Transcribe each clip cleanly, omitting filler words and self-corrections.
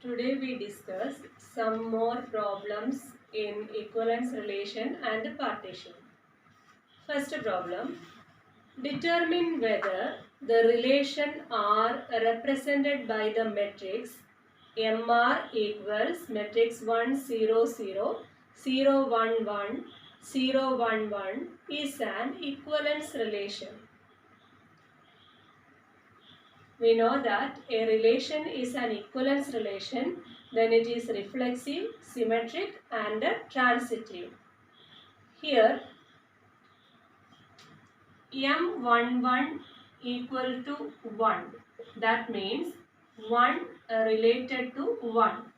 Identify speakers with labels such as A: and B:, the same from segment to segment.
A: Today we discuss some more problems in equivalence relation and partition. First problem, determine whether the relation R represented by the matrix MR equals matrix 1 0 0 0 1 1 0 1 1 is an equivalence relation. We know that a relation is an equivalence relation when it is reflexive, symmetric and transitive. Here M11 equal to 1. That means 1 related to 1.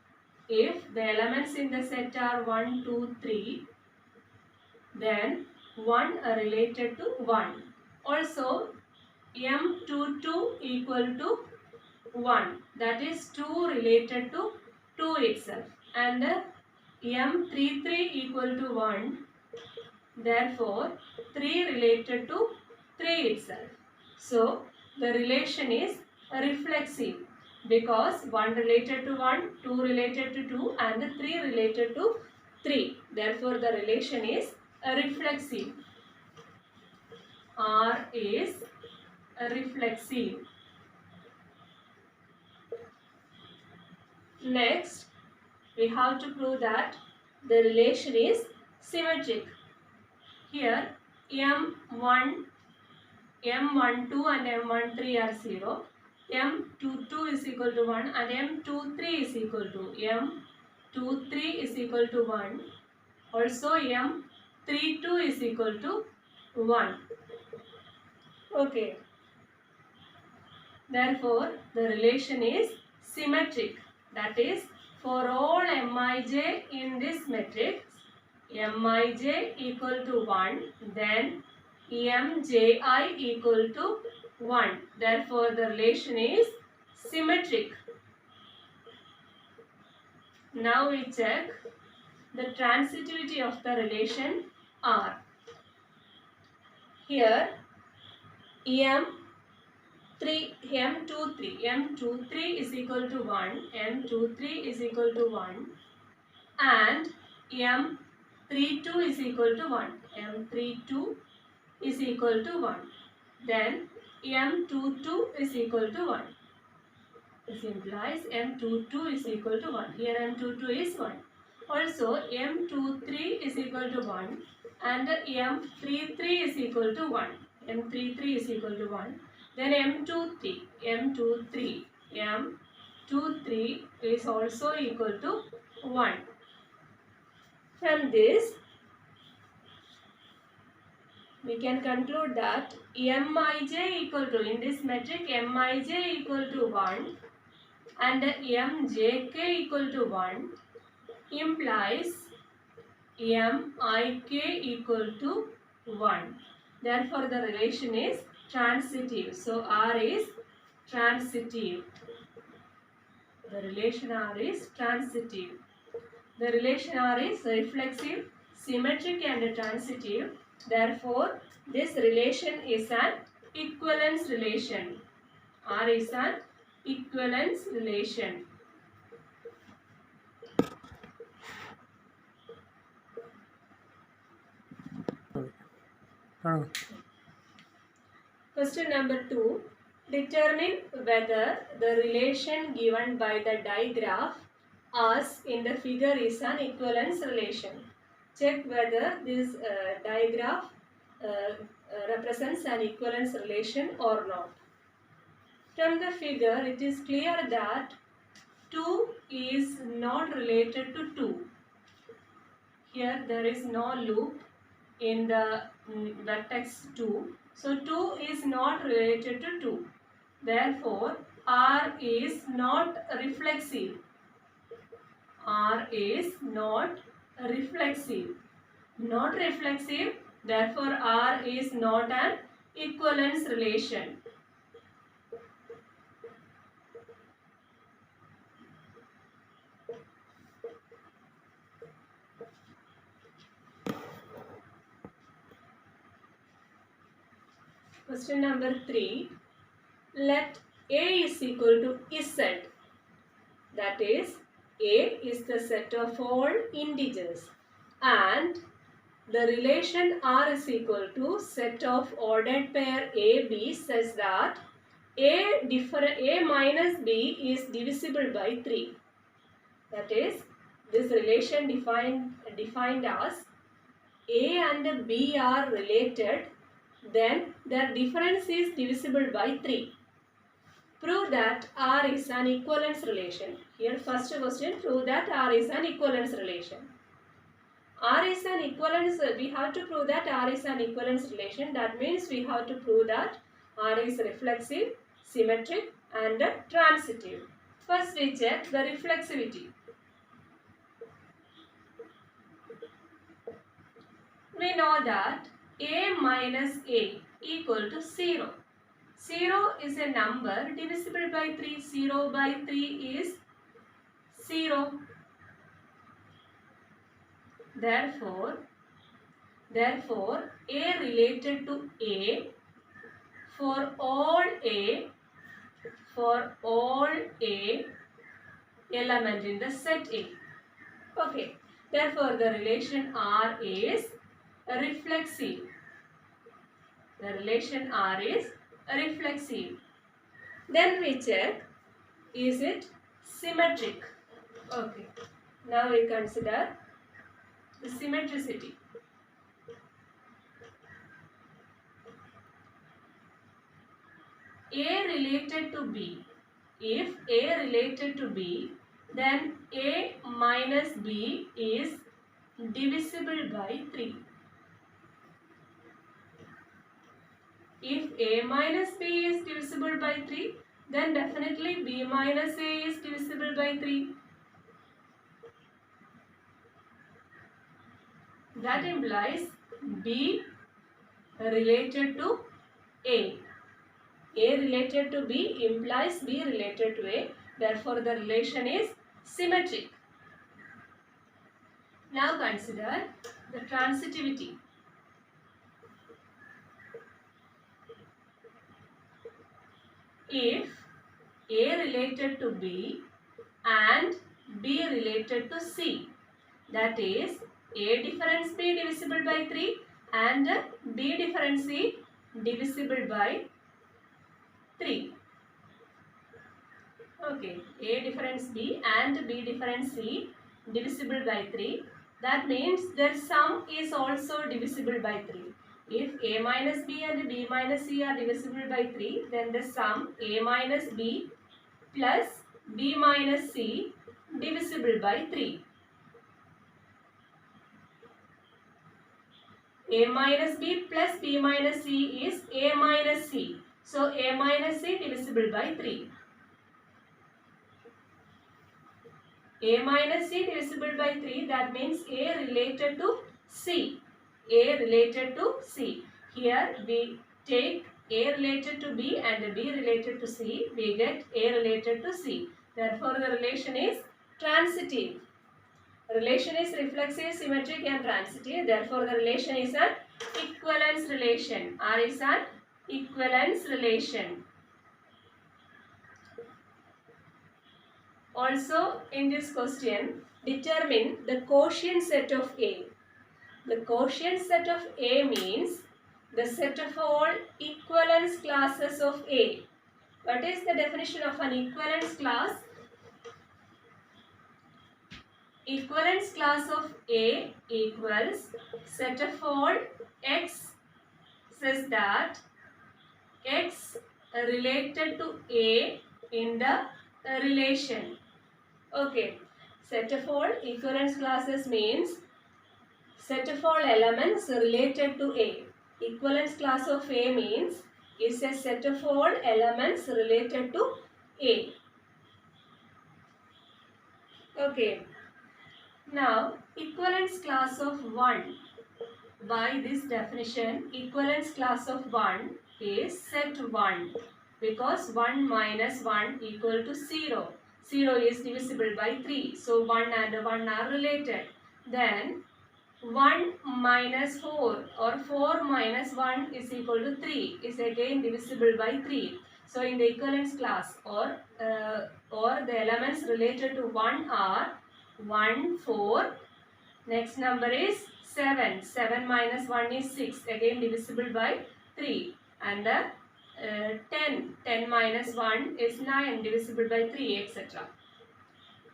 A: If the elements in the set are 1, 2, 3, then 1 related to 1. Also M22 equal to 1, that is 2 related to 2 itself, and M33 equal to 1, therefore 3 related to 3 itself. So the relation is reflexive because 1 related to 1, 2 related to 2 and 3 related to 3. Therefore the relation is reflexive. R is reflexive. Next, we have to prove that the relation is symmetric. Here M12 and M13 are 0. M22 is equal to 1 and M23 is equal to 1. Also M32 is equal to 1. Okay. Therefore, the relation is symmetric. That is, for all Mij in this matrix, Mij equal to 1, then Mji equal to 1. Therefore, the relation is symmetric. Now we check the transitivity of the relation R. Here, M23 is equal to 1, M23 is equal to 1 and M32 is equal to 1, M32 is equal to 1. Then M22 is equal to 1. This implies M22 is equal to 1. Here M22 is 1. Also M23 is equal to 1 and M33 is equal to 1. M33 is equal to 1. Then M23 is also equal to 1. From this, we can conclude that Mij equal to, in this metric, Mij equal to 1 and Mjk equal to 1 implies Mik equal to 1. Therefore, the relation is transitive. So, R is transitive. The relation R is transitive. The relation R is reflexive, symmetric and transitive. Therefore, this relation is an equivalence relation. R is an equivalence relation. Question number 2. Determine whether the relation given by the digraph as in the figure is an equivalence relation. Check whether this digraph represents an equivalence relation or not. From the figure, it is clear that 2 is not related to 2. Here there is no loop in the vertex 2. So 2 is not related to 2. Therefore, R is not reflexive. R is not reflexive. Not reflexive, therefore R is not an equivalence relation. Question number 3. Let A is equal to Z. That is, A is the set of all integers, and the relation R is equal to set of ordered pair A, B such that A minus B is divisible by 3. That is, this relation defined as A and B are related, then their difference is divisible by 3. Prove that R is an equivalence relation. Here first question, prove that R is an equivalence relation. R is an equivalence, we have to prove that R is an equivalence relation. That means we have to prove that R is reflexive, symmetric and transitive. First we check the reflexivity. We know that A minus A equal to 0. 0 is a number divisible by 3. 0 by 3 is 0. Therefore, A related to A for all A element in the set A. Okay. Therefore, the relation R is reflexive. The relation R is reflexive. Then we check, is it symmetric? Okay. Now we consider the symmetricity. A related to B. If A related to B, then A minus B is divisible by 3. If A minus B is divisible by 3, then definitely B minus A is divisible by 3. That implies B related to A. A related to B implies B related to A. Therefore, the relation is symmetric. Now consider the transitivity. If A related to B and B related to C, that is, A difference B divisible by 3 and B difference C divisible by 3. Okay, A difference B and B difference C divisible by 3. That means their sum is also divisible by 3. If A minus B and B minus C are divisible by 3, then the sum A minus B plus B minus C divisible by 3. A minus B plus B minus C is A minus C. So, A minus C divisible by 3. A minus C divisible by 3, that means A related to C. A related to C. Here we take A related to B and B related to C. We get A related to C. Therefore, the relation is transitive. Relation is reflexive, symmetric and transitive. Therefore, the relation is an equivalence relation. R is an equivalence relation. Also, in this question, determine the quotient set of A. The quotient set of A means the set of all equivalence classes of A. What is the definition of an equivalence class? Equivalence class of A equals set of all X says that X related to A in the relation. Okay, set of all equivalence classes means set of all elements related to A. Equivalence class of A means is a set of all elements related to A. Okay, now equivalence class of 1. By this definition, equivalence class of 1 is set 1 because 1 minus 1 equal to 0. 0 is divisible by 3. So, 1 and 1 are related. Then, 1 minus 4 or 4 minus 1 is equal to 3 is again divisible by 3. So, in the equivalence class or or the elements related to 1 are 1, 4. Next number is 7. 7 minus 1 is 6. Again divisible by 3. And the 10. 10 minus 1 is 9. Divisible by 3, etc.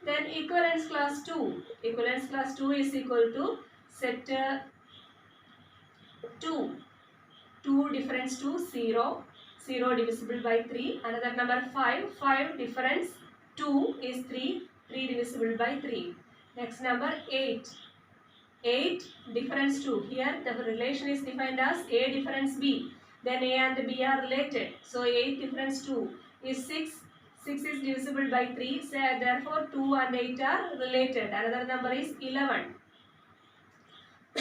A: Then equivalence class 2. Equivalence class 2 is equal to set 2. 2 difference to 0. 0 divisible by 3. Another number 5. 5 difference 2 is 3. 3 divisible by 3. Next number 8. 8 difference 2. Here the relation is defined as A difference B. Then A and B are related. So 8 difference 2 is 6. 6 is divisible by 3. So therefore 2 and 8 are related. Another number is 11.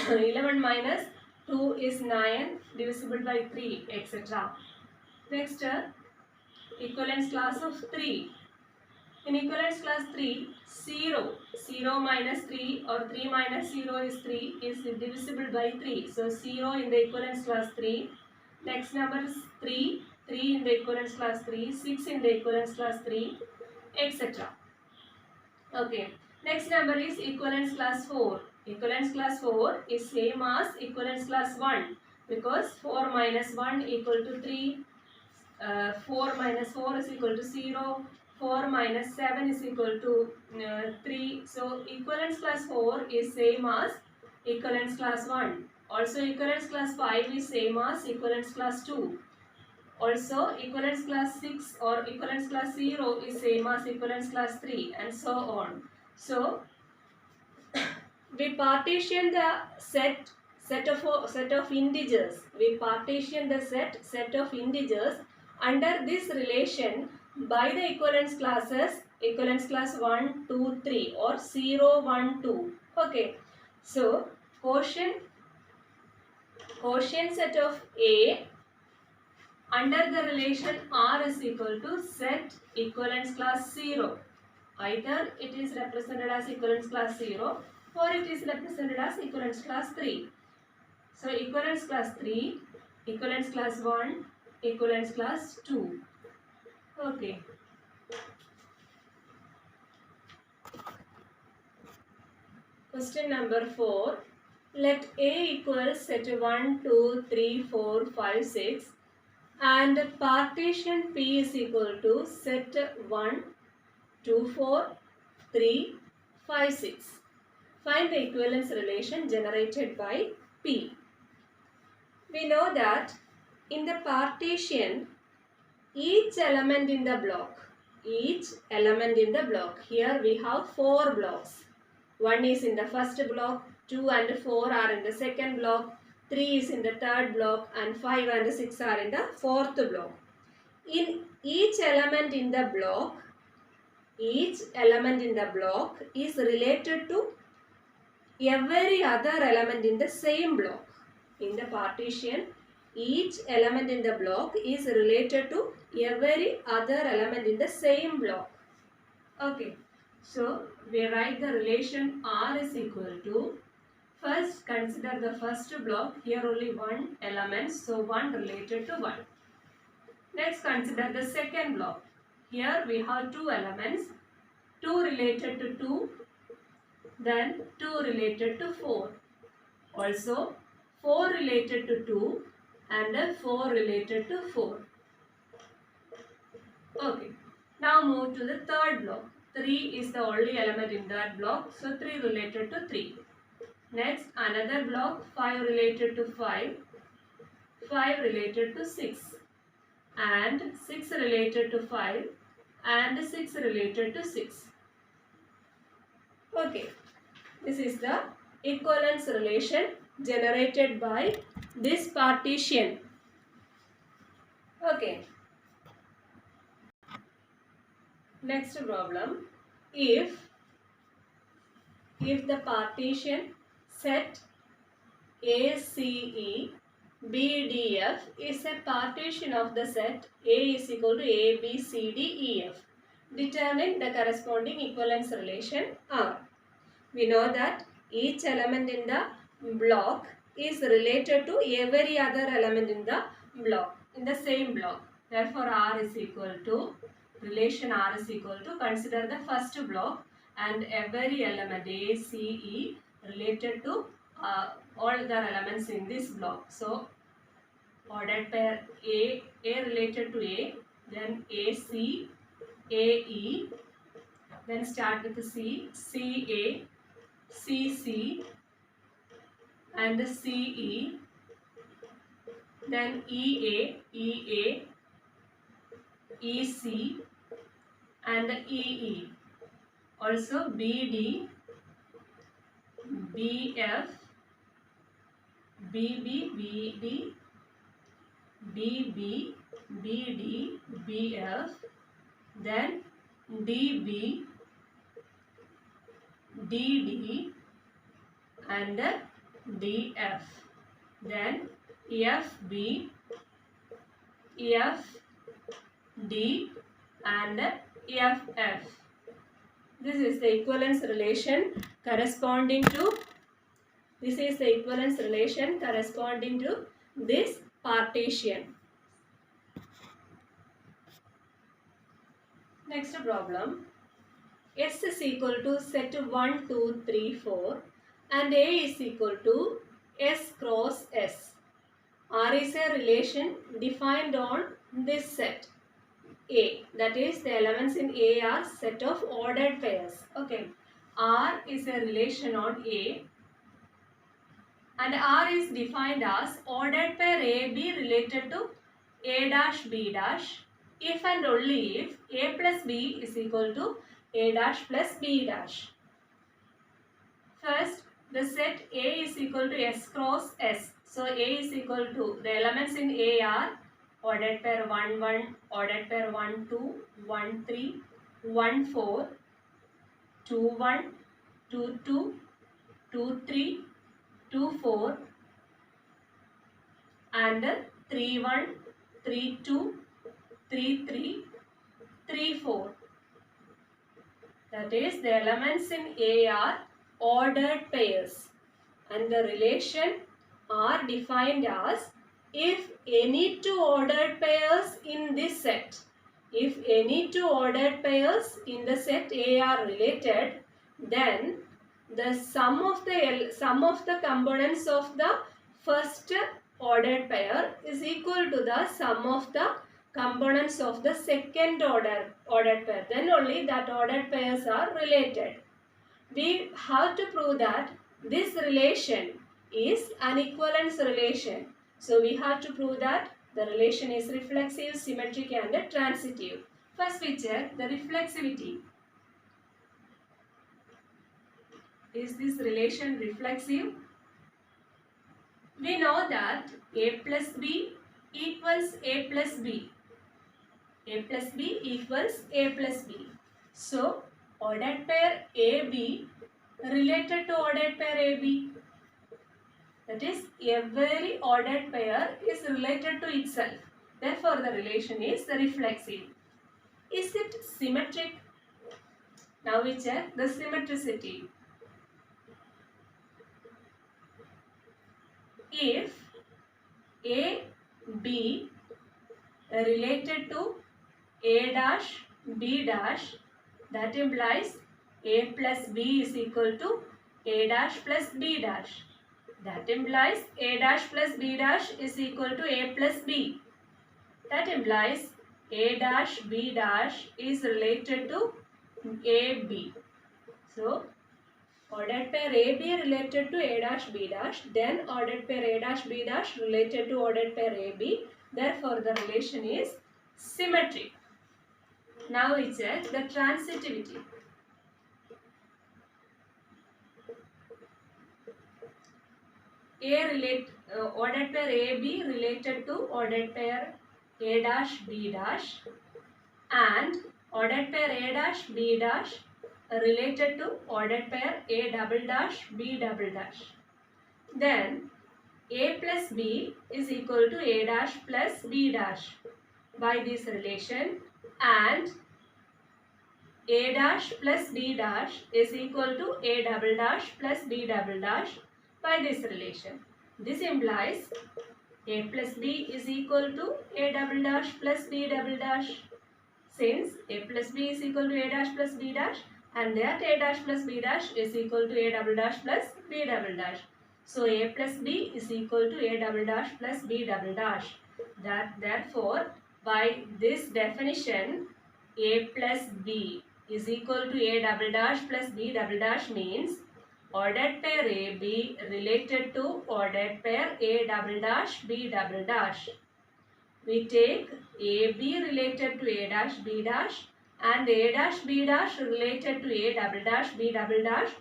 A: 11 minus 2 is 9. Divisible by 3, etc. Next, equivalence class of 3. In equivalence class 3, 0. 0 minus 3 or 3 minus 0 is 3 is divisible by 3. So 0 in the equivalence class 3. Next number is 3. 3 in the equivalence class 3. 6 in the equivalence class 3, etc. Okay. Next number is equivalence class 4. Equivalence class 4 is same as equivalence class 1 because 4 minus 1 equal to 3. 4 minus 4 is equal to 0. 4 minus 7 is equal to 3. So equivalence class 4 is same as equivalence class 1. Also equivalence class 5 is same as equivalence class 2. Also equivalence class 6 or equivalence class 0 is same as equivalence class 3 and so on. So we partition the set of integers. We partition the set of integers under this relation by the equivalence classes equivalence class 1, 2, 3 or 0, 1, 2. Okay. So quotient set of A under the relation R is equal to set equivalence class 0. Either it is represented as equivalence class 0 or it is represented as equivalence class 3. So equivalence class 3, equivalence class 1, equivalence class 2. Okay. Question number 4. Let A equals set 1, 2, 3, 4, 5, 6 and partition P is equal to set 1, 2, 4, 3, 5, 6. Find the equivalence relation generated by P. We know that in the partition, each element in the block, here we have 4 blocks. 1 is in the first block, 2 and 4 are in the second block, 3 is in the third block and 5 and 6 are in the fourth block. In each element in the block is related to every other element in the same block. In the partition, each element in the block is related to every other element in the same block. Okay. So, we write the relation R is equal to, first consider the first block, here only one element, so 1 related to 1. Next consider the second block, here we have 2 elements, 2 related to 2, then 2 related to 4. Also 4 related to 2 and 4 related to 4. Okay. Now move to the third block. 3 is the only element in that block, so 3 related to 3. Next another block, 5 related to 5, 5 related to 6 and 6 related to 5 and 6 related to 6. Okay. This is the equivalence relation generated by this partition. Okay. Next problem. If the partition set ACE BDF is a partition of the set A is equal to ABCDEF, determine the corresponding equivalence relation R. We know that each element in the block is related to every other element in the block, in the same block. Therefore, R is equal to relation R is equal to, consider the first block and every element A, C, E related to all the elements in this block. So ordered pair A related to A, then AC, AE, then start with C, CA, CC and CE, then EA, EA, EC and EE. Also BD, BF, BB, BD, BB, BD, BF, then DB, DD and DF, then FB, FD and FF. This is the equivalence relation corresponding to this partition. Next problem. S is equal to set 1, 2, 3, 4 and A is equal to S cross S. R is a relation defined on this set A. That is, the elements in A are set of ordered pairs. Okay. R is a relation on A and R is defined as ordered pair AB related to A dash B dash if and only if A plus B is equal to A dash plus B dash. First, the set A is equal to S cross S. So A is equal to, the elements in A are ordered pair 1 1, ordered pair 1 2, 1 3, 1 4, 2 1, 2 2, 2 3, 2 4 and 3 1, 3 2, 3 3, 3 4. That is, the elements in A are ordered pairs and the relation are defined as if any two ordered pairs in this set, if any two ordered pairs in the set A are related, then the sum of the components of the first ordered pair is equal to the sum of the components of the second ordered pair. Then only that ordered pairs are related. We have to prove that this relation is an equivalence relation. So we have to prove that the relation is reflexive, symmetric and transitive. First we check the reflexivity. Is this relation reflexive? We know that A plus B equals A plus B. A plus B equals A plus B. So ordered pair AB related to ordered pair AB. That is, every ordered pair is related to itself. Therefore, the relation is reflexive. Is it symmetric? Now we check the symmetricity. If A, B related to A dash, B dash, that implies A plus B is equal to A dash plus B dash. That implies A dash plus B dash is equal to A plus B. That implies A dash B dash is related to AB. So, ordered pair AB related to A dash B dash, then ordered pair A dash B dash related to ordered pair AB. Therefore, the relation is symmetric. Now we check the transitivity. Ordered pair AB related to ordered pair A dash B dash and ordered pair A dash B dash related to ordered pair A double dash B double dash. Then A plus B is equal to A dash plus B dash by this relation, and A dash plus B dash is equal to A double dash plus B double dash by this relation. This implies A plus B is equal to A double dash plus B double dash. since a plus b is equal to a dash plus b dash, and that a dash plus b dash is equal to a double dash plus b double dash. So a plus b is equal to a double dash plus b double dash. Therefore, by this definition, a plus b is equal to a double dash plus b double dash means ordered pair AB related to ordered pair A double dash B double dash. We take AB related to A dash B dash and A dash B dash related to A double dash B double dash.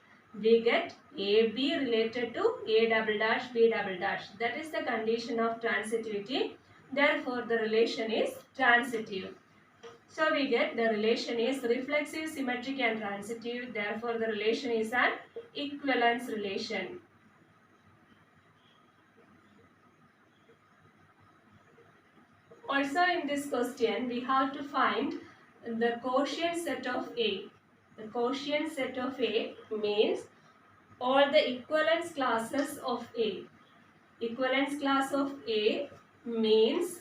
A: We get AB related to A double dash B double dash. That is the condition of transitivity. Therefore, the relation is transitive. So we get the relation is reflexive, symmetric and transitive. Therefore, the relation is an equivalence relation. Also in this question, we have to find the quotient set of A. The quotient set of A means all the equivalence classes of A. Equivalence class of A means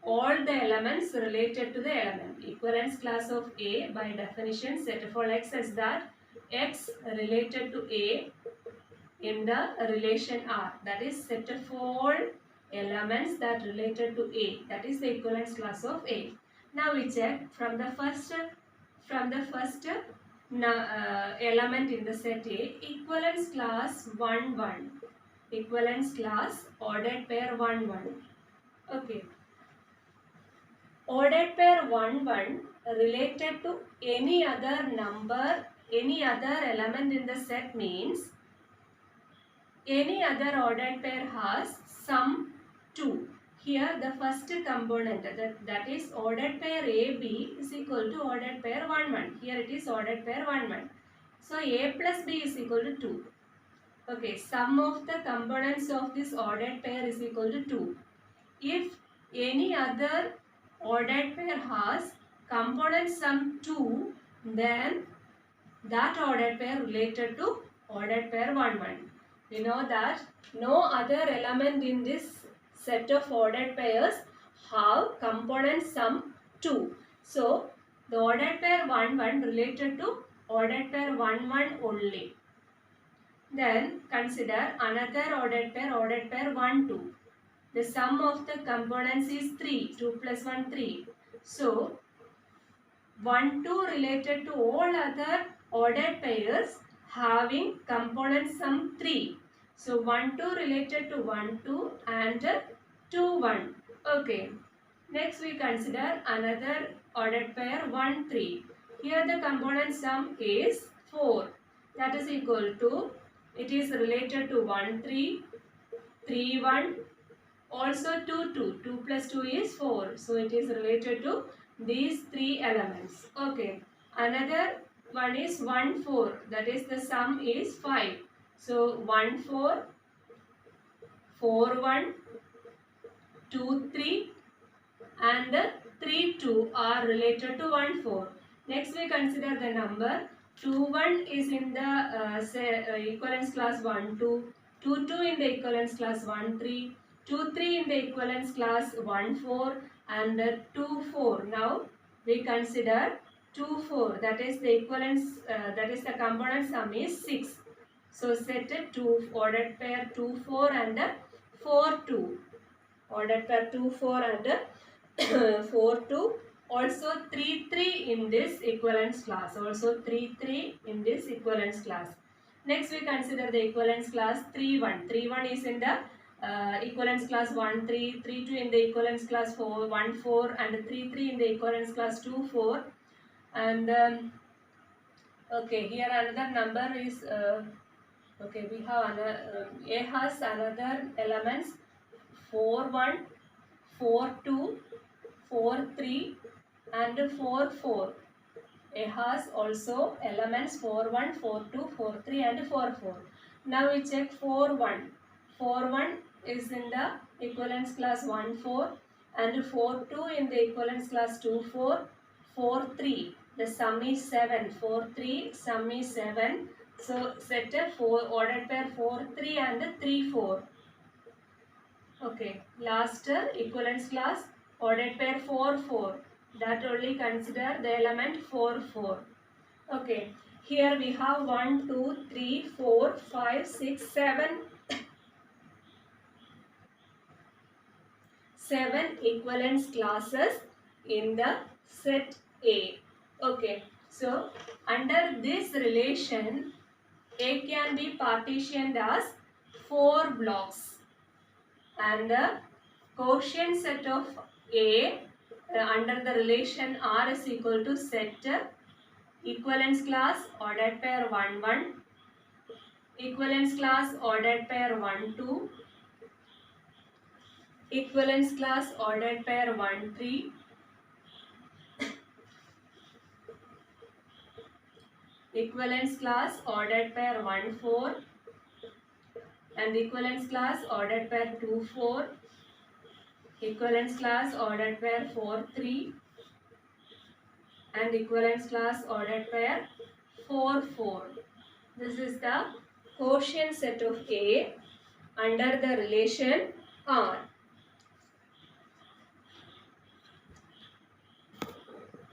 A: all the elements related to the element. Equivalence class of A by definition set of all x is that x related to A in the relation R. That is set of all elements that related to A. That is the equivalence class of A. Now we check from the first element in the set A, equivalence class 1 1. Equivalence class ordered pair 1 1. Okay. Ordered pair 1 1 related to any other number, any other element in the set means any other ordered pair has sum 2. Here the first component that is ordered pair AB is equal to ordered pair 1 1. Here it is ordered pair 1 1. So A plus B is equal to 2. Okay, sum of the components of this ordered pair is equal to 2. If any other ordered pair has component sum 2, then that ordered pair related to ordered pair 1 1. We know that no other element in this set of ordered pairs have component sum 2. So, the ordered pair 1 1 related to ordered pair 1 1 only. Then consider another ordered pair 1 2. The sum of the components is 3. 2 plus 1 3. So, 1 2 related to all other ordered pairs having component sum 3. So 1 2 related to 1 2 and 2 1. Okay. Next we consider another ordered pair 1 3. Here the component sum is 4. That is equal to, it is related to 1 3, 3 1, also 2 2. 2 plus 2 is 4. So it is related to these three elements. Okay. Another one is 1 4. That is the sum is 5. So 1 4, 4 1, 2 3 and 3 2 are related to 1 4. Next we consider the number 2 1 is in the equivalence class 1 2, 2 2 in the equivalence class 1 3, 2 3 in the equivalence class 1 4 and 2 4. Now we consider 2 4, that is the equivalence, that is the component sum is 6. So set it 2 ordered pair 2 4 and 4 2. Ordered pair 2 4 and 4 2. Also 3 3 in this equivalence class. Also 3 3 in this equivalence class. Next we consider the equivalence class 3 1. 3 1 is in the equivalence class 1 3, 3 2 in the equivalence class 4 1 4 and 3 3 in the equivalence class 2 4. And okay, here another number is okay, we have another A has another elements 4 1, 4 2, 4 3 and 4 4. A has also elements 4 1, 4 2, 4 3 and 4 4. Now we check 4 1. 4 1 is in the equivalence class 1 4 and 4 2 in the equivalence class 2 4, 4 3. The sum is 7. 4 3, sum is 7. So set a 4 ordered pair 4 3 and 3 4. Okay, last equivalence class ordered pair 4 4. that only consider the element 4, 4. Okay, here we have 1, 2, 3, 4, 5, 6, 7. 7 equivalence classes in the set A. Okay, so under this relation, A can be partitioned as 4 blocks, and the quotient set of A under the relation R is equal to set equivalence class ordered pair 1, 1, equivalence class ordered pair 1, 2, equivalence class ordered pair 1, 3, equivalence class ordered pair 1, 4, and equivalence class ordered pair 2, 4, equivalence class ordered pair 4, 3, and equivalence class ordered pair 4, 4. This is the quotient set of A under the relation R.